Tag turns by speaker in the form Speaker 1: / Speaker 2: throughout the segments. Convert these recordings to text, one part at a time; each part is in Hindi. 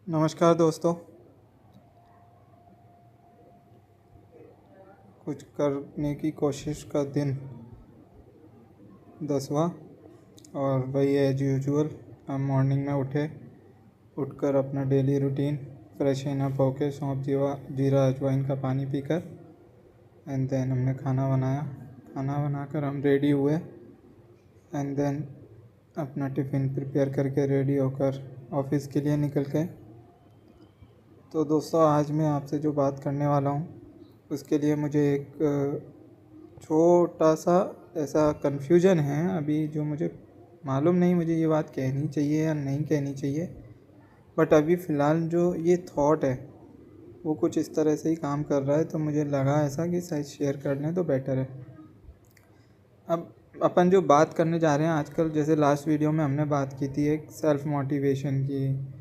Speaker 1: नमस्कार दोस्तों। कुछ करने की कोशिश का दिन 10वां और वही एज यूजुअल हम मॉर्निंग में उठकर अपना डेली रूटीन फ्रेशन अप होके सौंफ जीरा अजवाइन का पानी पीकर एंड देन हमने खाना बनाकर हम रेडी हुए एंड देन अपना टिफ़िन प्रिपेयर करके रेडी होकर ऑफिस के लिए निकल गए। तो दोस्तों, आज मैं आपसे जो बात करने वाला हूँ उसके लिए मुझे एक छोटा सा ऐसा कन्फ्यूजन है अभी, जो मुझे मालूम नहीं मुझे ये बात कहनी चाहिए या नहीं कहनी चाहिए। बट अभी फ़िलहाल जो ये थॉट है वो कुछ इस तरह से ही काम कर रहा है, तो मुझे लगा ऐसा कि शायद शेयर कर लें तो बेटर है। अब अपन जो बात करने जा रहे हैं आजकल, जैसे लास्ट वीडियो में हमने बात की थी एक सेल्फ़ मोटिवेशन की,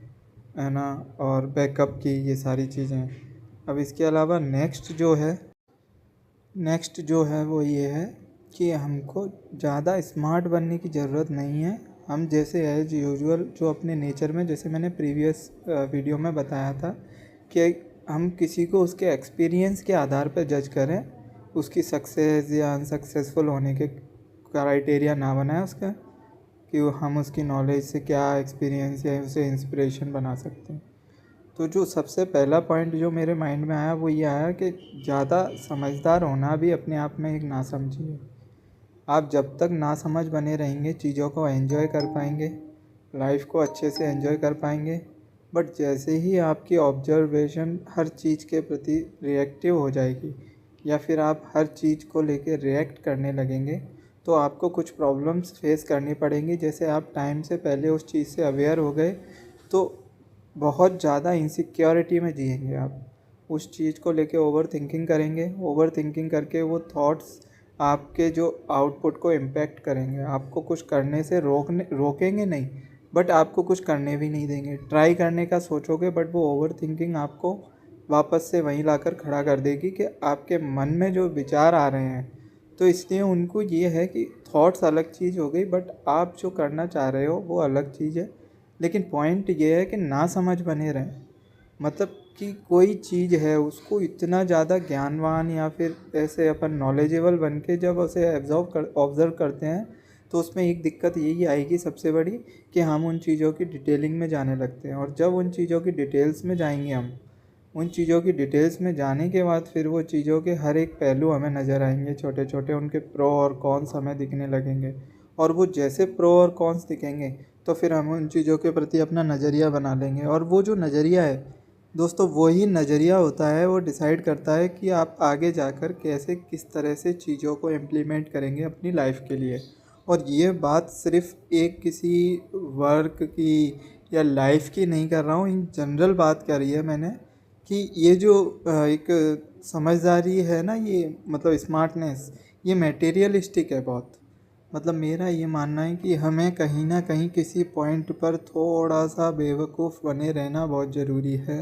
Speaker 1: है ना, और बैकअप की, ये सारी चीज़ें। अब इसके अलावा नेक्स्ट जो है वो ये है कि हमको ज़्यादा स्मार्ट बनने की ज़रूरत नहीं है। हम जैसे एज यूजुअल जो अपने नेचर में, जैसे मैंने प्रीवियस वीडियो में बताया था कि हम किसी को उसके एक्सपीरियंस के आधार पर जज करें, उसकी सक्सेस या अनसक्सेसफुल होने के क्राइटेरिया ना बनाएं उसका, कि हम उसकी नॉलेज से क्या एक्सपीरियंस या उसे इंस्पिरेशन बना सकते हैं। तो जो सबसे पहला पॉइंट जो मेरे माइंड में आया वो ये आया कि ज़्यादा समझदार होना भी अपने आप में एक नासमझी है। आप जब तक नासमझ बने रहेंगे चीज़ों को एंजॉय कर पाएंगे, लाइफ को अच्छे से एंजॉय कर पाएंगे। बट जैसे ही आपकी ऑब्जर्वेशन हर चीज़ के प्रति रिएक्टिव हो जाएगी या फिर आप हर चीज़ को लेके रिएक्ट करने लगेंगे, तो आपको कुछ प्रॉब्लम्स फेस करनी पड़ेंगी। जैसे आप टाइम से पहले उस चीज़ से अवेयर हो गए तो बहुत ज़्यादा इनसिक्योरिटी में जिएंगे आप, उस चीज़ को लेके ओवर थिंकिंग करेंगे। ओवर थिंकिंग करके वो थॉट्स आपके जो आउटपुट को इम्पैक्ट करेंगे, आपको कुछ करने से रोकेंगे नहीं, बट आपको कुछ करने भी नहीं देंगे। ट्राई करने का सोचोगे बट वो ओवर थिंकिंग आपको वापस से वहीं लाकर खड़ा कर देगी कि आपके मन में जो विचार आ रहे हैं। तो इसलिए उनको ये है कि थॉट्स अलग चीज़ हो गई, बट आप जो करना चाह रहे हो वो अलग चीज़ है। लेकिन पॉइंट ये है कि ना समझ बने रहें, मतलब कि कोई चीज़ है उसको इतना ज़्यादा ज्ञानवान या फिर ऐसे अपन नॉलेजेबल बन के जब उसे ऑब्ज़र्व करते हैं, तो उसमें एक दिक्कत यही आएगी सबसे बड़ी, कि हम उन चीज़ों की डिटेलिंग में जाने लगते हैं। और जब उन चीज़ों की डिटेल्स में जाएंगे हम, उन चीज़ों की डिटेल्स में जाने के बाद फिर वो चीज़ों के हर एक पहलू हमें नज़र आएंगे, छोटे छोटे उनके प्रो और कॉन्स हमें दिखने लगेंगे। और वो जैसे प्रो और कॉन्स दिखेंगे तो फिर हम उन चीज़ों के प्रति अपना नज़रिया बना लेंगे। और वो जो नज़रिया है दोस्तों, वही नज़रिया होता है, वो डिसाइड करता है कि आप आगे जाकर कैसे किस तरह से चीज़ों को इम्प्लीमेंट करेंगे अपनी लाइफ के लिए। और ये बात सिर्फ एक किसी वर्क की या लाइफ की नहीं कर रहा हूँ, इन जनरल बात करी है मैंने, कि ये जो एक समझदारी है ना, ये मतलब स्मार्टनेस, ये मटेरियलिस्टिक है बहुत। मतलब मेरा ये मानना है कि हमें कहीं ना कहीं किसी पॉइंट पर थोड़ा सा बेवकूफ़ बने रहना बहुत ज़रूरी है।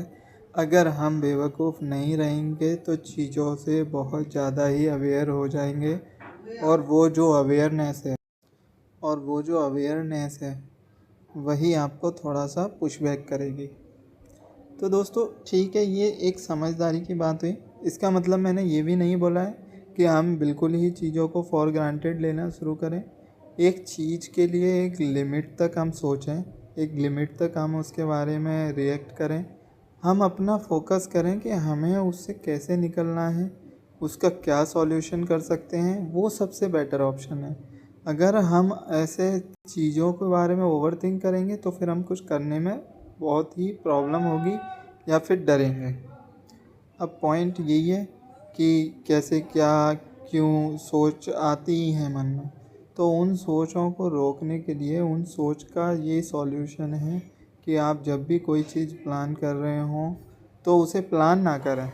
Speaker 1: अगर हम बेवकूफ़ नहीं रहेंगे तो चीज़ों से बहुत ज़्यादा ही अवेयर हो जाएंगे। और वो जो अवेयरनेस है वही आपको थोड़ा सा पुश बैक करेगी। तो दोस्तों ठीक है, ये एक समझदारी की बात हुई। इसका मतलब मैंने ये भी नहीं बोला है कि हम बिल्कुल ही चीज़ों को फॉर ग्रांटेड लेना शुरू करें। एक चीज़ के लिए एक लिमिट तक हम सोचें, एक लिमिट तक हम उसके बारे में रिएक्ट करें। हम अपना फोकस करें कि हमें उससे कैसे निकलना है, उसका क्या सॉल्यूशन कर सकते हैं, वो सबसे बेटर ऑप्शन है। अगर हम ऐसे चीज़ों के बारे में ओवर थिंक करेंगे तो फिर हम कुछ करने में बहुत ही प्रॉब्लम होगी या फिर डरेंगे। अब पॉइंट यही है कि कैसे, क्या, क्यों सोच आती ही है मन में, तो उन सोचों को रोकने के लिए उन सोच का ये सॉल्यूशन है कि आप जब भी कोई चीज़ प्लान कर रहे हों तो उसे प्लान ना करें,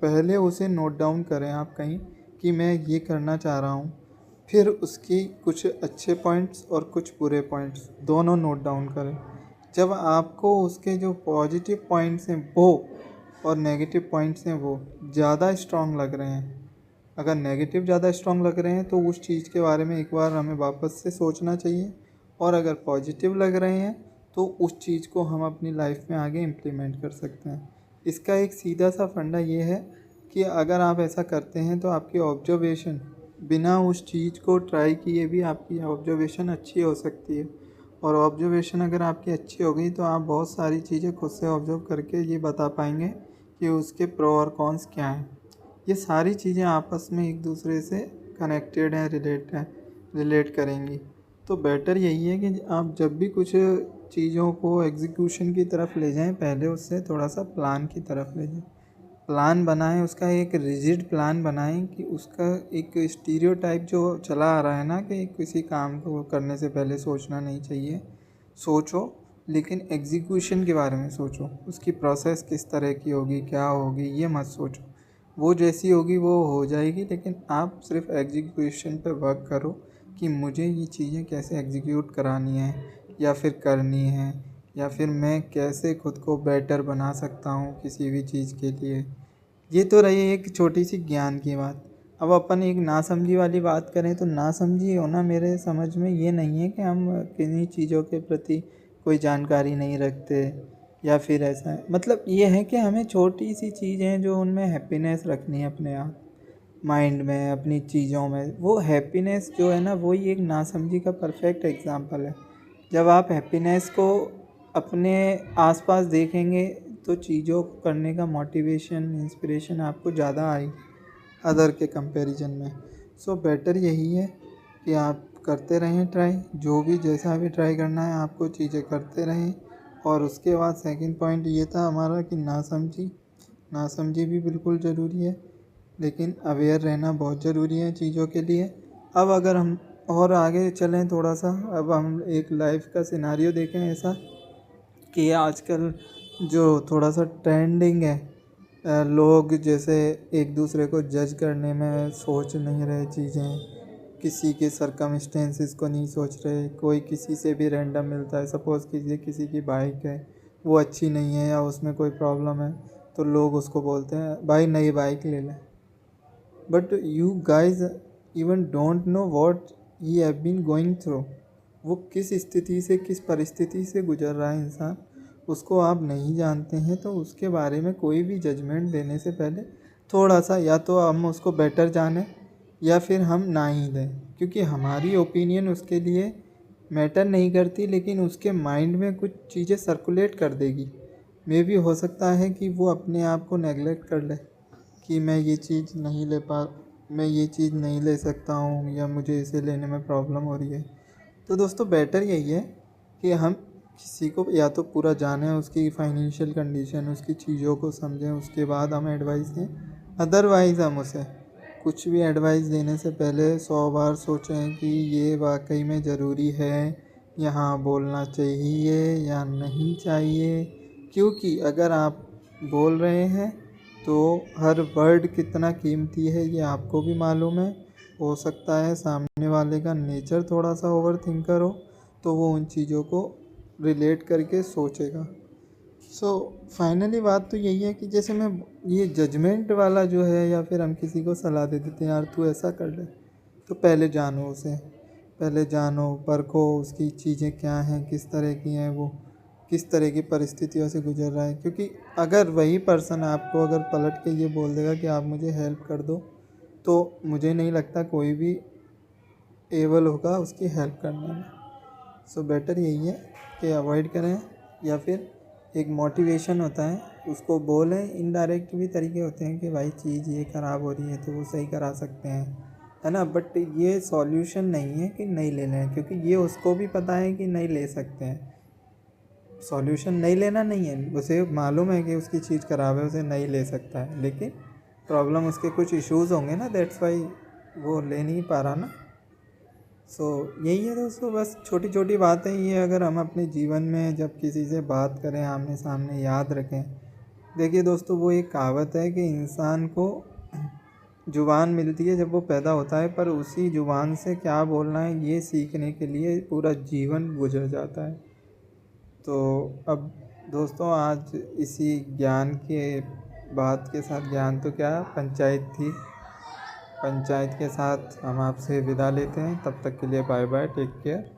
Speaker 1: पहले उसे नोट डाउन करें आप कहीं, कि मैं ये करना चाह रहा हूँ। फिर उसकी कुछ अच्छे पॉइंट्स और कुछ बुरे पॉइंट्स दोनों नोट डाउन करें। जब आपको उसके जो पॉजिटिव पॉइंट्स हैं वो और नेगेटिव पॉइंट्स हैं वो ज़्यादा स्ट्रॉन्ग लग रहे हैं, अगर नेगेटिव ज़्यादा स्ट्रॉन्ग लग रहे हैं तो उस चीज़ के बारे में एक बार हमें वापस से सोचना चाहिए। और अगर पॉजिटिव लग रहे हैं तो उस चीज़ को हम अपनी लाइफ में आगे इम्प्लीमेंट कर सकते हैं। इसका एक सीधा सा फंडा ये है कि अगर आप ऐसा करते हैं तो आपकी ऑब्जर्वेशन बिना उस चीज़ को ट्राई किए भी आपकी ऑब्जर्वेशन अच्छी हो सकती है। और ऑब्जर्वेशन अगर आपकी अच्छी हो गई तो आप बहुत सारी चीज़ें खुद से ऑब्जर्व करके ये बता पाएंगे कि उसके प्रो और कॉन्स क्या हैं। ये सारी चीज़ें आपस में एक दूसरे से कनेक्टेड हैं, रिलेट करेंगी। तो बेटर यही है कि आप जब भी कुछ चीज़ों को एग्जीक्यूशन की तरफ ले जाएं, पहले उससे थोड़ा सा प्लान की तरफ ले जाएं। प्लान बनाएं, उसका एक रिजिड प्लान बनाएं कि उसका एक स्टीरियोटाइप जो चला आ रहा है ना कि किसी काम को करने से पहले सोचना नहीं चाहिए। सोचो, लेकिन एग्जीक्यूशन के बारे में सोचो, उसकी प्रोसेस किस तरह की होगी, क्या होगी, ये मत सोचो। वो जैसी होगी वो हो जाएगी, लेकिन आप सिर्फ एग्जीक्यूशन पे वर्क करो कि मुझे ये चीज़ें कैसे एग्जीक्यूट करानी है या फिर करनी है, या फिर मैं कैसे खुद को बेटर बना सकता हूँ किसी भी चीज़ के लिए। ये तो रही एक छोटी सी ज्ञान की बात। अब अपन एक नासमझी वाली बात करें तो नासमझी होना मेरे समझ में ये नहीं है कि हम किन्हीं चीज़ों के प्रति कोई जानकारी नहीं रखते या फिर ऐसा है। मतलब ये है कि हमें छोटी सी चीज़ें जो उनमें हैप्पीनेस रखनी है अपने आप माइंड में, अपनी चीज़ों में। वो हैप्पीनेस जो है ना, वही एक नासमझी का परफेक्ट एग्जांपल है। जब आप हैप्पीनेस को अपने आसपास देखेंगे तो चीज़ों को करने का मोटिवेशन, इंस्पिरेशन आपको ज़्यादा आएगी अदर के कंपैरिजन में। सो बेटर यही है कि आप करते रहें ट्राई, जो भी जैसा भी ट्राई करना है आपको चीज़ें करते रहें। और उसके बाद सेकंड पॉइंट ये था हमारा कि नासमझी भी बिल्कुल ज़रूरी है, लेकिन अवेयर रहना बहुत ज़रूरी है चीज़ों के लिए। अब अगर हम और आगे चलें थोड़ा सा, अब हम एक लाइफ का सिनारियो देखें ऐसा कि आजकल जो थोड़ा सा ट्रेंडिंग है, लोग जैसे एक दूसरे को जज करने में सोच नहीं रहे चीज़ें, किसी के सरकमस्टेंसेस को नहीं सोच रहे। कोई किसी से भी रैंडम मिलता है, सपोज़ कीजिए किसी की बाइक है वो अच्छी नहीं है या उसमें कोई प्रॉब्लम है, तो लोग उसको बोलते हैं भाई नई बाइक ले लें। But you guys even don't know what he have been going through. वो किस स्थिति से, किस परिस्थिति से गुजर रहा है इंसान, उसको आप नहीं जानते हैं। तो उसके बारे में कोई भी जजमेंट देने से पहले थोड़ा सा या तो हम उसको बेटर जानें या फिर हम ना ही दें, क्योंकि हमारी ओपिनियन उसके लिए मैटर नहीं करती, लेकिन उसके माइंड में कुछ चीज़ें सर्कुलेट कर देगी। मे भी हो सकता है कि वो अपने आप को नेगलेक्ट कर ले कि मैं ये चीज़ नहीं ले सकता हूँ या मुझे इसे लेने में प्रॉब्लम हो रही है। तो दोस्तों बेटर यही है कि हम किसी को या तो पूरा जानें, उसकी फाइनेंशियल कंडीशन, उसकी चीज़ों को समझें, उसके बाद हम एडवाइस दें। अदरवाइज़ हम उसे कुछ भी एडवाइस देने से पहले 100 बार सोचें कि ये वाकई में ज़रूरी है, यहाँ बोलना चाहिए या नहीं चाहिए। क्योंकि अगर आप बोल रहे हैं तो हर वर्ड कितना कीमती है ये आपको भी मालूम है। हो सकता है सामने वाले का नेचर थोड़ा सा ओवर थिंकर हो, तो वो उन चीज़ों को रिलेट करके सोचेगा। सो फाइनली बात तो यही है कि जैसे मैं ये जजमेंट वाला जो है, या फिर हम किसी को सलाह दे देते हैं यार तू ऐसा कर ले, तो पहले जानो उसे, पहले जानो, परखो उसकी चीज़ें क्या हैं, किस तरह की हैं, वो किस तरह की परिस्थितियों से गुजर रहा है। क्योंकि अगर वही पर्सन आपको अगर पलट के ये बोल देगा कि आप मुझे हेल्प कर दो, तो मुझे नहीं लगता कोई भी एबल होगा उसकी हेल्प करने में। सो बेटर यही है कि अवॉइड करें, या फिर एक मोटिवेशन होता है उसको बोलें। इनडायरेक्ट भी तरीके होते हैं कि भाई चीज़ ये ख़राब हो रही है तो वो सही करा सकते हैं, है ना। बट ये सॉल्यूशन नहीं है कि नहीं ले लें, क्योंकि ये उसको भी पता है कि नहीं ले सकते हैं। सॉल्यूशन नहीं लेना नहीं है, उसे मालूम है कि उसकी चीज़ ख़राब है, उसे नहीं ले सकता है, लेकिन प्रॉब्लम उसके कुछ इश्यूज़ होंगे ना, दैट्स वाई वो ले नहीं पा रहा ना। सो यही है दोस्तों, बस छोटी छोटी बातें ये अगर हम अपने जीवन में जब किसी से बात करें आमने सामने याद रखें। देखिए दोस्तों, वो एक कहावत है कि इंसान को ज़ुबान मिलती है जब वो पैदा होता है, पर उसी ज़ुबान से क्या बोलना है ये सीखने के लिए पूरा जीवन गुजर जाता है। तो अब दोस्तों आज इसी ज्ञान के बात के साथ, ज्ञान तो क्या पंचायत थी, पंचायत के साथ हम आपसे विदा लेते हैं। तब तक के लिए बाय बाय, टेक केयर।